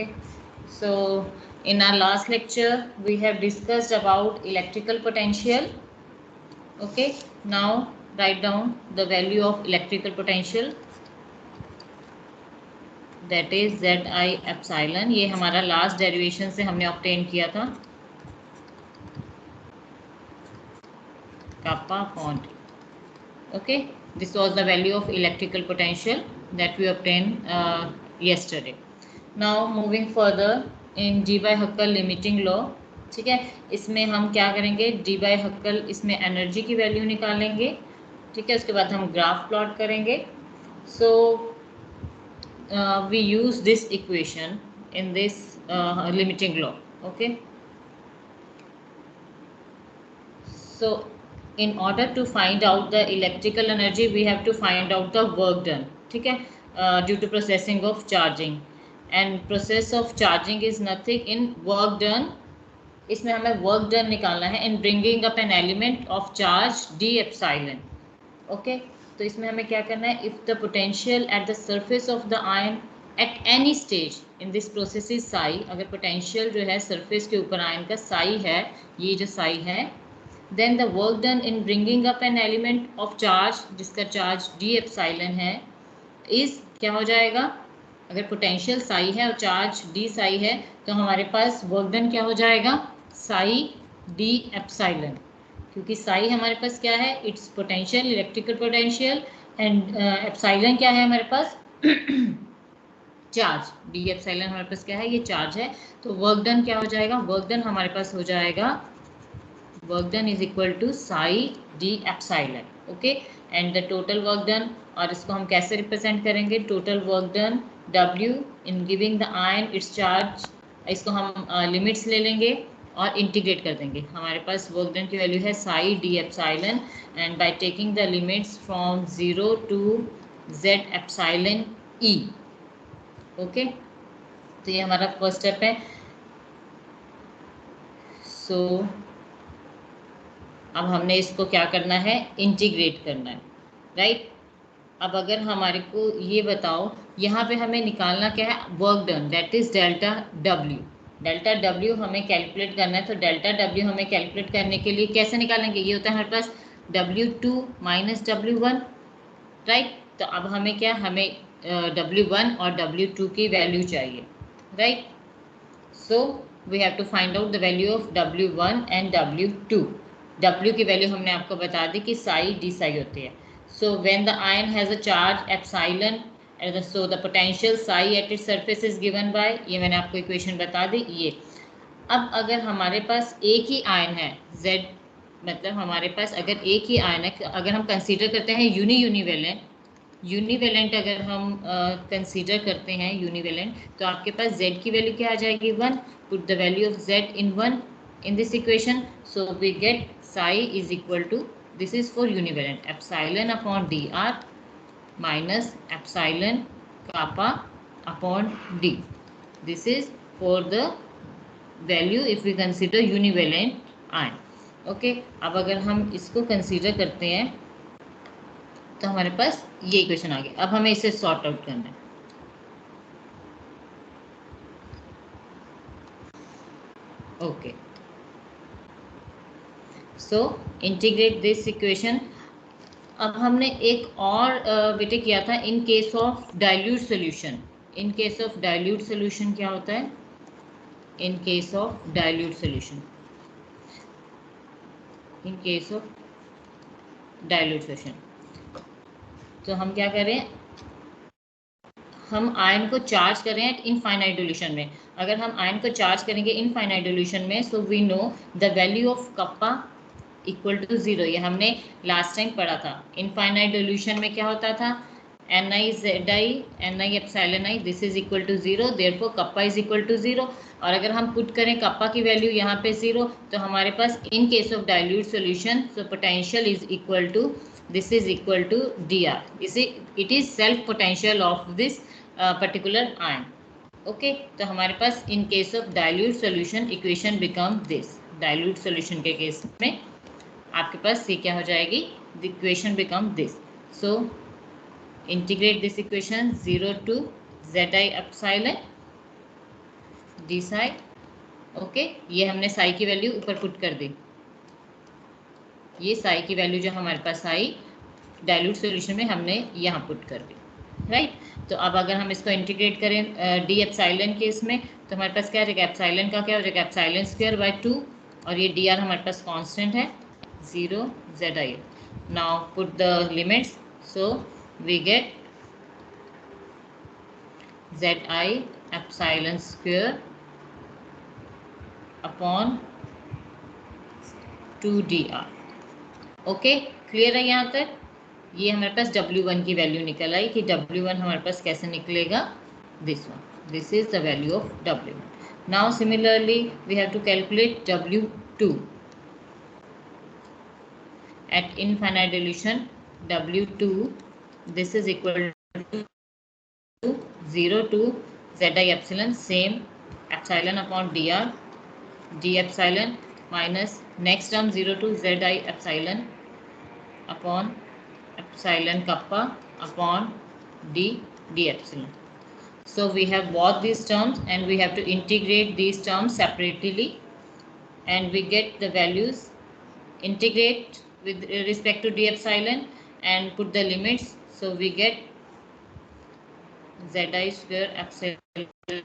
Okay, so in our last lecture we have discussed about electrical potential. Okay, now write down the value of electrical potential, that is Zi epsilon. ये हमारा last derivation से हमने obtain किया था, kappa upon T. Okay, this was the value of electrical potential that we obtained yesterday. Now moving further in G by Huckel limiting law. ठीक है, इसमें हम क्या करेंगे, डी बाई हक्कल इसमें एनर्जी की वैल्यू निकालेंगे. ठीक है, उसके बाद हम ग्राफ प्लॉट करेंगे. So we use this equation in this limiting law. Okay, so in order to find out the electrical energy we have to find out the work done. ठीक है, due to processing of charging, and process of charging is nothing in work done. इसमें हमें work done निकालना है इन bringing up an element of charge d epsilon. Okay, तो इसमें हमें क्या करना है, if the potential at the surface of the ion at any stage in this process is Sai. अगर पोटेंशियल जो है सरफेस के ऊपर आयन का साई है, ये जो साई है, then the work done in bringing up an element of charge जिसका चार्ज डी एप्सिलॉन है इज क्या हो जाएगा. अगर पोटेंशियल साई है और चार्ज डी साई है तो हमारे पास वर्क डन क्या हो जाएगा, साई डी एप्सिलॉन. क्योंकि साई हमारे पास क्या है, it's potential, electrical potential, and epsilon क्या है हमारे पास, चार्ज. डी एप्सिलॉन हमारे पास क्या है, ये चार्ज है. तो वर्क डन क्या हो जाएगा, वर्क डन हमारे पास हो जाएगा, work done is equal to psi d epsilon. Okay, and the total work done, और इसको हम कैसे रिप्रेजेंट करेंगे, total work done W in giving the ion its charge. इसको हम लिमिट्स ले लेंगे और इंटीग्रेट कर देंगे. हमारे पास वर्क डन की वैल्यू है psi d epsilon, and by taking the limits from 0 to Z epsilon E. Okay, तो ये हमारा फर्स्ट स्टेप है. सो अब हमने इसको क्या करना है, इंटीग्रेट करना है, राइट. अब अगर हमारे को ये बताओ, यहाँ पे हमें निकालना क्या है, work done, that is delta W. Delta W हमें कैलकुलेट करना है. तो डेल्टा W हमें कैलकुलेट करने के लिए कैसे निकालेंगे, ये होता है हमारे पास W2 माइनस W1, राइट. तो अब हमें क्या, हमें W1 और W2 की वैल्यू चाहिए, right. So we have to find out the value of W1 and W2. W की वैल्यू हमने आपको बता दी कि साई डी साई होती है. So when the ion has a charge epsilon, so the potential psi at its surface is given by, ये मैंने आपको इक्वेशन बता दी ये. अब अगर हमारे पास एक ही आयन है Z, मतलब हमारे पास अगर एक ही आयन है, अगर हम कंसीडर करते हैं यूनिवेलेंट अगर हम कंसीडर करते हैं यूनिवेलेंट, तो आपके पास Z की वैल्यू क्या आ जाएगी, 1. Put the value of Z in 1 in this equation, so we get psi is equal to, this is for univalent, epsilon upon dr minus epsilon kappa upon d. This is for the value if we consider univalent ion. Okay, अब अगर हम इसको consider करते हैं तो हमारे पास ये equation आ गई. अब हमें इसे सॉर्ट आउट करना है. Okay, so integrate this equation. अब हमने एक और बेटे किया था इन case of dilute solution. In case of dilute solution क्या होता है, इन case of dilute solution, in case of dilute solution, तो हम क्या करें, हम आयन को चार्ज कर रहे हैं इनफाइनाइट डिल्यूशन में. अगर हम आयन को चार्ज करेंगे इनफाइनाइट डिल्यूशन में, so we know the value of kappa equal to 0. ये हमने लास्ट टाइम पढ़ा था. इनफाइनाइट डिल्यूशन में क्या होता था, Ni Zi Ni epsilon I, this is equal to 0, therefore kappa is equal to 0. और अगर हम पुट करें कप्पा की वैल्यू यहाँ पे 0, तो हमारे पास in case of dilute solution, so potential is equal to, this is equal to dr. It is self potential of this particular ion. Okay, तो हमारे पास in case of dilute solution equation become this. Dilute solution के case में आपके पास ये क्या हो जाएगी, the equation become this. So integrate this equation 0 to Zi epsilon d psi. Okay, ये हमने साई की वैल्यू ऊपर पुट कर दी। ये साई की वैल्यू जो हमारे पास आई डाइल्यूट सॉल्यूशन में हमने यहाँ पुट कर दी, राइट। तो अब अगर हम इसको इंटीग्रेट करें डी एप्सिलॉन के इसमें, तो हमारे पास क्या हो जाएगा, एप्सिलॉन का क्या हो जाएगा, एप्सिलॉन स्क्वायर बाय 2, और ये डी आर हमारे पास कांस्टेंट है 0 Z I. Now put the limits, so we get Z I epsilon square upon 2dr। Okay, clear है यहाँ तक। ये हमारे पास W1 की वैल्यू निकल आई कि W1 हमारे पास कैसे निकलेगा, this one, this is the value of W1। Now similarly we have to calculate W2 at infinite dilution। W2 this is equal to 0 to Zi epsilon, same epsilon upon dr, d epsilon minus next term 0 to Zi epsilon upon epsilon kappa upon d epsilon. So we have both these terms and we have to integrate these terms separately, and we get the values. Integrate with respect to d epsilon and put the limits, so we get Zi square epsilon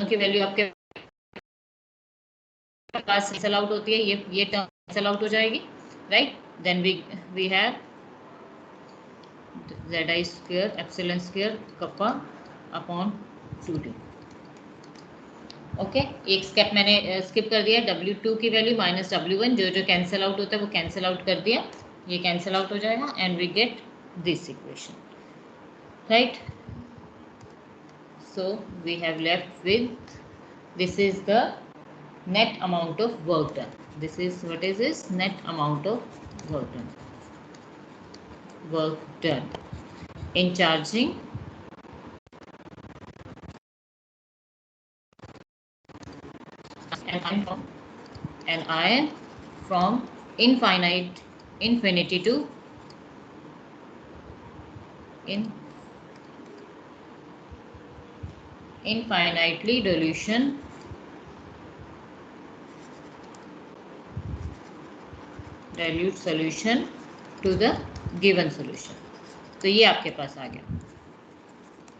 की value आपके पास cancel out होती है, ये term cancel out हो जाएगी, right. Then we have Zi square epsilon square kappa upon 2d। Okay, एक step मैंने skip कर दिया, W2 की वैल्यू माइनस W1, जो कैंसिल आउट होता है वो कैंसिल आउट कर दिया, ये कैंसिल आउट हो जाएगा and we get this equation, right. So we have left with, this is the net amount of work done. This is what is this net amount of work done. Work done in charging an ion from infinity to infinitely dilution dilute solution to the given solution। तो ये आपके पास आ गया।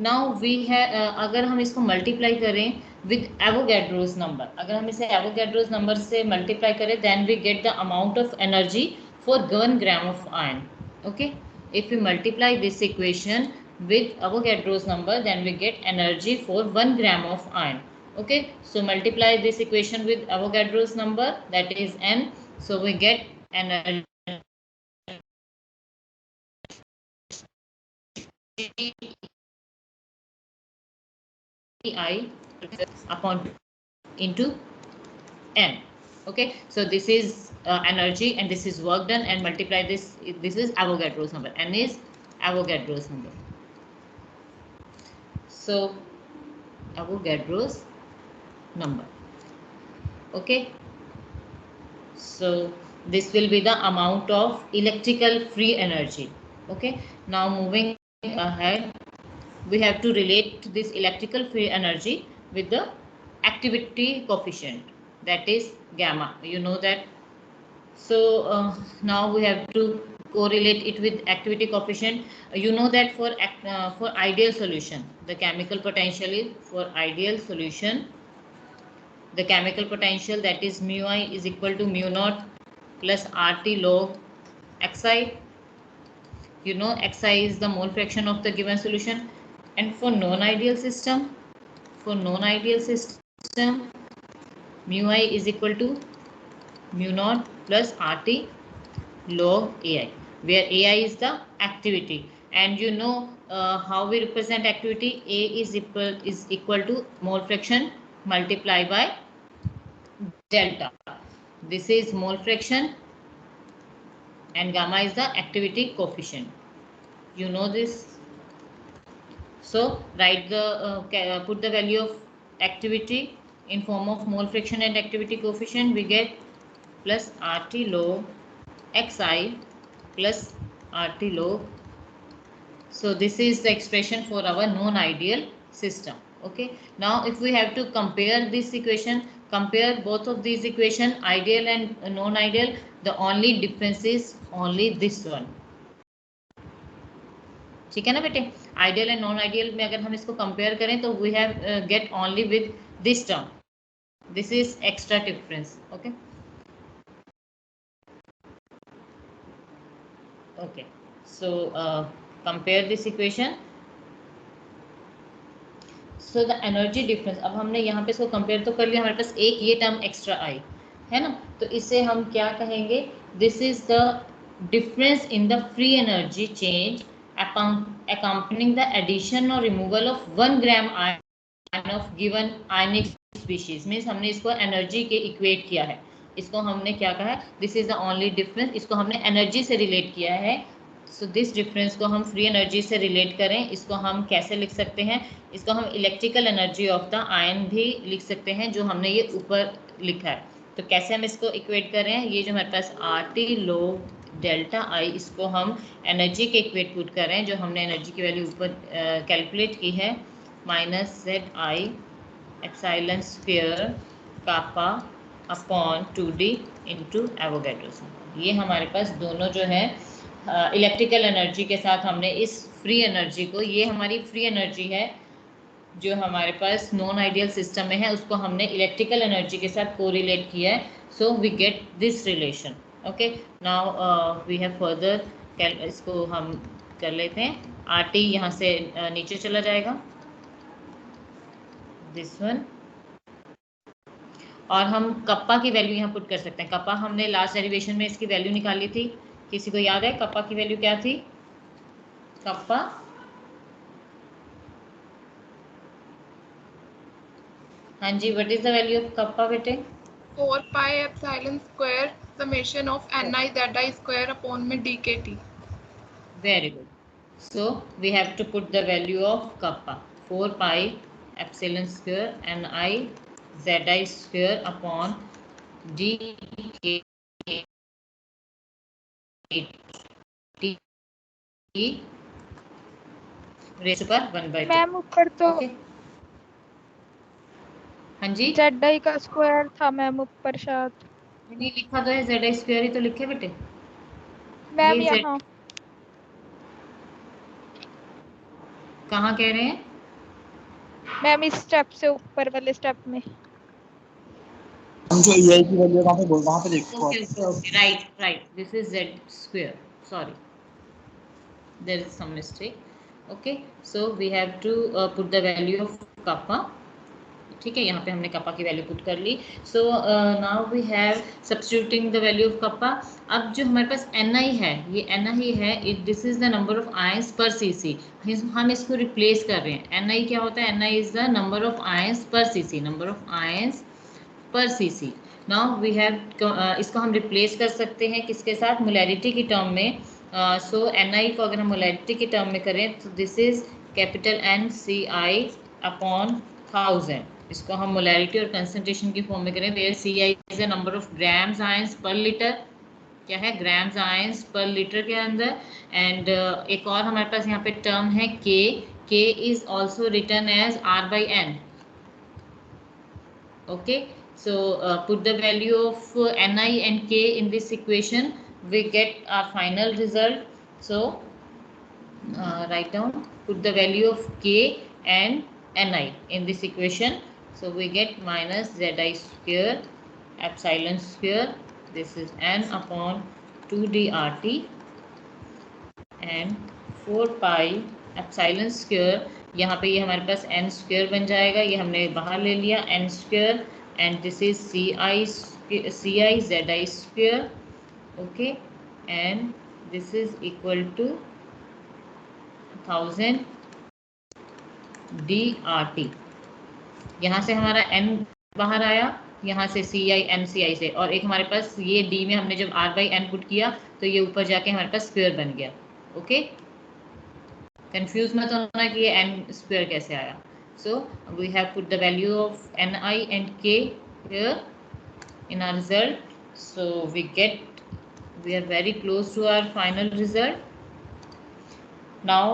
Now we है अगर हम इसको multiply करें with Avogadro's number, अगर हम इसे एवोगैड्रोस नंबर से मल्टीप्लाई करें, then we get the amount of energy for 1 gram of ion. Okay, if we multiply this equation with Avogadro's number, then we get energy for 1 gram of iron. Okay, so multiply this equation with Avogadro's number, that is n, so we get energy I upon into n. Okay, so this is energy and this is work done, and multiply this is Avogadro's number, n is Avogadro's number. So Avogadro's number, okay, so this will be the amount of electrical free energy. Okay, now moving ahead, we have to relate this electrical free energy with the activity coefficient, that is gamma, you know that. So now we have to correlate it with activity coefficient. You know that for ideal solution, the chemical potential is, for ideal solution, the chemical potential, that is mu I is equal to mu naught plus RT log xi. You know xi is the mole fraction of the given solution. And for non-ideal system, mu I is equal to mu naught plus RT log AI, where AI is the activity and you know how we represent activity. A is equal to mole fraction multiplied by delta. This is mole fraction and gamma is the activity coefficient. You know this. So write the put the value of activity in form of mole fraction and activity coefficient. We get plus RT log xi plus RT log. So this is the expression for our non-ideal system. Okay, now if we have to compare this equation, compare both of these equation, ideal and non-ideal, the only difference is only this one. ठीक है ना बेटे, ideal and non ideal में अगर हम इसको compare करें तो we have get only with this term. This is extra difference. Okay okay, so compare this equation. So the energy difference, अब हमने यहाँ पे इसको कंपेयर तो कर लिया, हमारे पास एक ये टर्म एक्स्ट्रा आई है ना, तो इससे हम क्या कहेंगे, this is the difference in the free energy change accompanying the addition or removal of 1 gram ion of given ionic species. Means हमने इसको एनर्जी के इक्वेट किया है, इसको हमने क्या कहा, this is the only difference, इसको हमने एनर्जी से रिलेट किया है. सो दिस डिफरेंस को हम फ्री एनर्जी से रिलेट करें, इसको हम कैसे लिख सकते हैं, इसको हम electrical energy of the ion भी लिख सकते हैं, जो हमने ये ऊपर लिखा है. तो कैसे हम इसको इक्वेट कर रहे हैं, ये जो हमारे पास RT log डेल्टा आई, इसको हम एनर्जी के इक्वेट पुट कर रहे हैं, जो हमने एनर्जी की वैल्यू ऊपर कैलकुलेट की है, minus ZI epsilon square kappa upon 2D into Avogadro's. ये हमारे पास दोनों जो है इलेक्ट्रिकल एनर्जी के साथ हमने इस फ्री एनर्जी को, ये हमारी फ्री एनर्जी है जो हमारे पास नॉन आइडियल सिस्टम में है, उसको हमने इलेक्ट्रिकल एनर्जी के साथ कोरिलेट किया है. So we get this relation. Okay, now we have further, इसको हम कर लेते हैं. RT यहाँ से नीचे चला जाएगा, दिस वन, और हम कप्पा की वैल्यू यहाँ पुट कर सकते हैं. कप्पा हमने लास्ट डेरिवेशन में इसकी वैल्यू निकाली थी, किसी को याद है कप्पा की वैल्यू क्या थी? कप्पा, हाँ जी, what is the value of kappa बेटे? 4 pi epsilon square summation of Ni Zi square upon में dkt. Very good. So we have to put the value of kappa, 4 pi epsilon square Ni Zi square upon dkt raised to power 1/2. Ma'am ऊपर तो हाँ जी, Zi का square था ma'am ऊपर, शायद नहीं लिखा तो है, Zi स्क्वायर ही तो लिखे बेटे मैम. यहाँ कहाँ कह रहे हैं मैम? इस स्टेप से ऊपर वाले स्टेप में जो ये की वैल्यू वहां पे बोल, वहां पे देखो. Okay, right, this is Z square, sorry, there is some mistake. Okay, so we have to put the value of kappa. ठीक है, यहाँ पे हमने कप्पा की वैल्यू पुट कर ली. So now we have substituting the value of kappa. अब जो हमारे पास Ni है, ये Ni है, this is the number of ions per CC. हम इसको रिप्लेस कर रहे हैं. Ni क्या होता है? Ni is the number of ions per CC, number of ions per CC. Now we have, इसको हम रिप्लेस कर सकते हैं किसके साथ? मोलैरिटी की टर्म में. सो Ni को अगर हम मोलैरिटी की टर्म में करें तो this is capital NCI upon 1000. इसको हम मोलैरिटी और कंसंट्रेशन की फॉर्म में करें, where CI is the number of grams ions per litre. क्या है? ग्राम्स आयंस पर लीटर के अंदर. एंड एक और हमारे पास यहाँ पे टर्म है K is also written as R/N. Okay, so put the value of Ni and K in this equation, we get our final result. So write down, put the value of K and Ni in this equation. So we get minus Zi square epsilon square, this is N upon 2D RT, and 4 pi epsilon square, यहाँ पे ये हमारे पास n square बन जाएगा, ये हमने बाहर ले लिया n square, and this is CI Zi square. Okay, and this is equal to 1000 DRT। यहाँ से हमारा n बाहर आया, यहाँ से CI MCI से, और एक हमारे पास ये D में हमने जब R/n पुट किया तो ये ऊपर जाके हमारे पास स्क्वायर बन गया। ओके, कंफ्यूज मत होना कि ये n स्क्वायर कैसे आया। So we have put the value of Ni and K here in our result. So we are very close to our final result. Now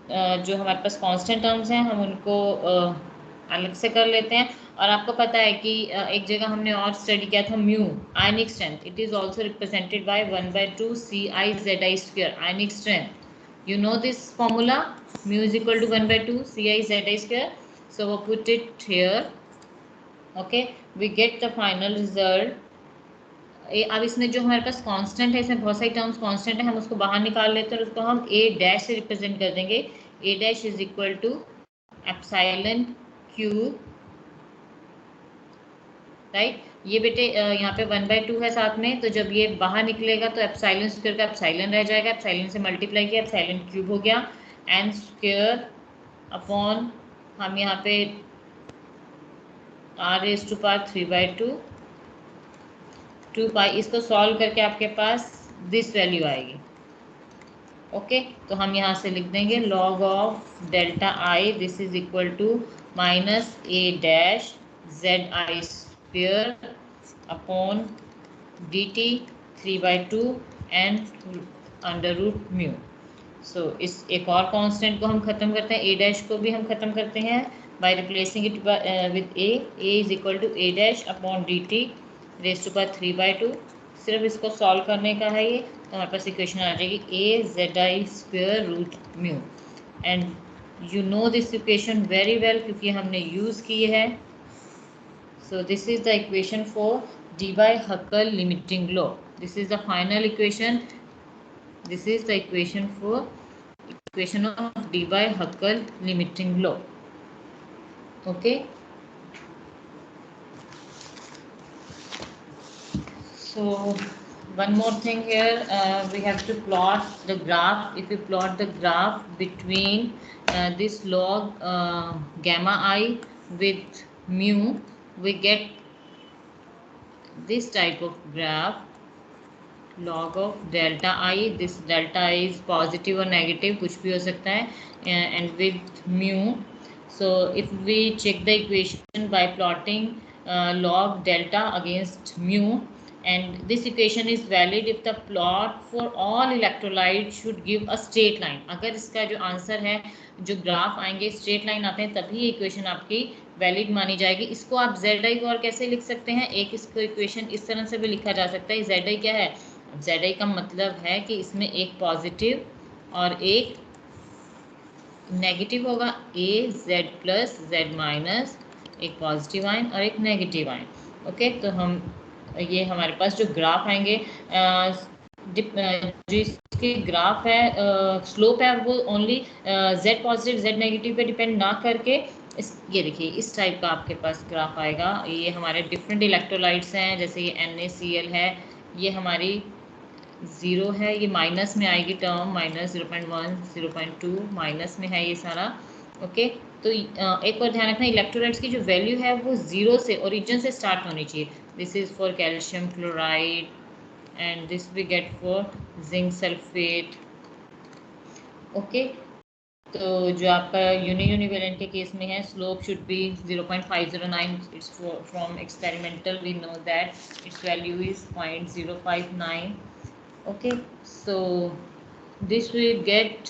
जो हमारे पास कांस्टेंट टर्म्स हैं हम उनको अलग से कर लेते हैं। और आपको पता है कि एक जगह हमने और स्टडी किया था mu ionic strength, it is also represented by 1/2 CiZi², ionic strength. You know this formula, mu is equal to 1/2 CiZi²। So we put it here. Okay, we get the final result. अब इसमें जो हमारे पास constant है, इसमें बहुत सारी terms constant है, हम उसको बाहर निकाल लेते हैं और उसको हम ए डैश से रिप्रेजेंट कर देंगे। A dash is equal to epsilon cube, right. ये बेटे यहाँ पे 1/2 है साथ में, तो जब ये बाहर निकलेगा तो एप्सिलॉन स्क्वायर का एप्सिलॉन रह जाएगा, एप्सिलॉन से मल्टीप्लाई किया, एप्सिलॉन क्यूब हो गया, एन स्क्वायर अपॉन हम यहाँ पे r⁴ 2 पाई, इसको सॉल्व करके आपके पास दिस वैल्यू आएगी। ओके, तो हम यहाँ से लिख देंगे log of delta I, this is equal to minus A dash ZI² upon dt 3/2 and √μ। So इस एक और कांस्टेंट को हम खत्म करते हैं, ए डैश को भी हम खत्म करते हैं by replacing it with a is equal to a dash upon dt ⁵ 3/2। सिर्फ इसको सॉल्व करने का है ये, तो हमारे पास इक्वेशन आ जाएगी a/ZI² and you know this equation very well क्योंकि हमने यूज़ की है। So this is the equation for Debye-Huckel limiting law. This is the final equation, this is the equation for equation of Debye-Huckel limiting law. Okay, so one more thing here, we have to plot the graph. If we plot the graph between this log gamma I with mu, we get this type of graph, log of delta I, this delta I is positive or negative, कुछ भी हो सकता है, and with mu. So if we check the equation by plotting log delta against mu, and this equation is valid if the plot for all electrolytes should give a straight line। अगर इसका जो answer है, जो graph आएंगे straight line आते हैं, तभी ये इक्वेशन आपकी वैलिड मानी जाएगी। इसको आप ZI को और कैसे लिख सकते हैं, एक इसको इक्वेशन इस तरह से भी लिखा जा सकता है। ZI क्या है, ZI का मतलब है कि इसमें एक पॉजिटिव और एक नेगेटिव होगा, AZ प्लस Z माइनस, एक पॉजिटिव आयन और एक नेगेटिव आयन। ओके, तो हम ये हमारे पास जो ग्राफ आएंगे, जो इसके ग्राफ है, स्लोप है, वो only Z positive Z negative पे डिपेंड ना करके ये देखिए इस टाइप का आपके पास ग्राफ आएगा। ये हमारे डिफरेंट इलेक्ट्रोलाइट्स हैं, जैसे ये NaCl है, ये हमारी 0 है, ये माइनस में आएगी टर्म, माइनस 0.1 0.2 माइनस में है ये सारा। ओके, तो एक और ध्यान रखना, इलेक्ट्रोलाइट्स की जो वैल्यू है वो 0 से, ओरिजिन से स्टार्ट होनी चाहिए। This is for calcium chloride and this we get for zinc sulphate. Okay, तो जो आपका यूनिवैलेंट के केस में है, slope should be 0.509, it's from experimental, we know that its value is 0.059। Okay, so this we get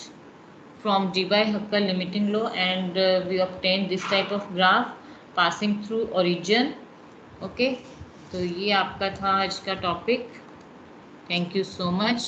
from Debye-Huckel limiting law, and we obtain this type of graph passing through origin. Okay, तो ये आपका था आज का topic. Thank you so much.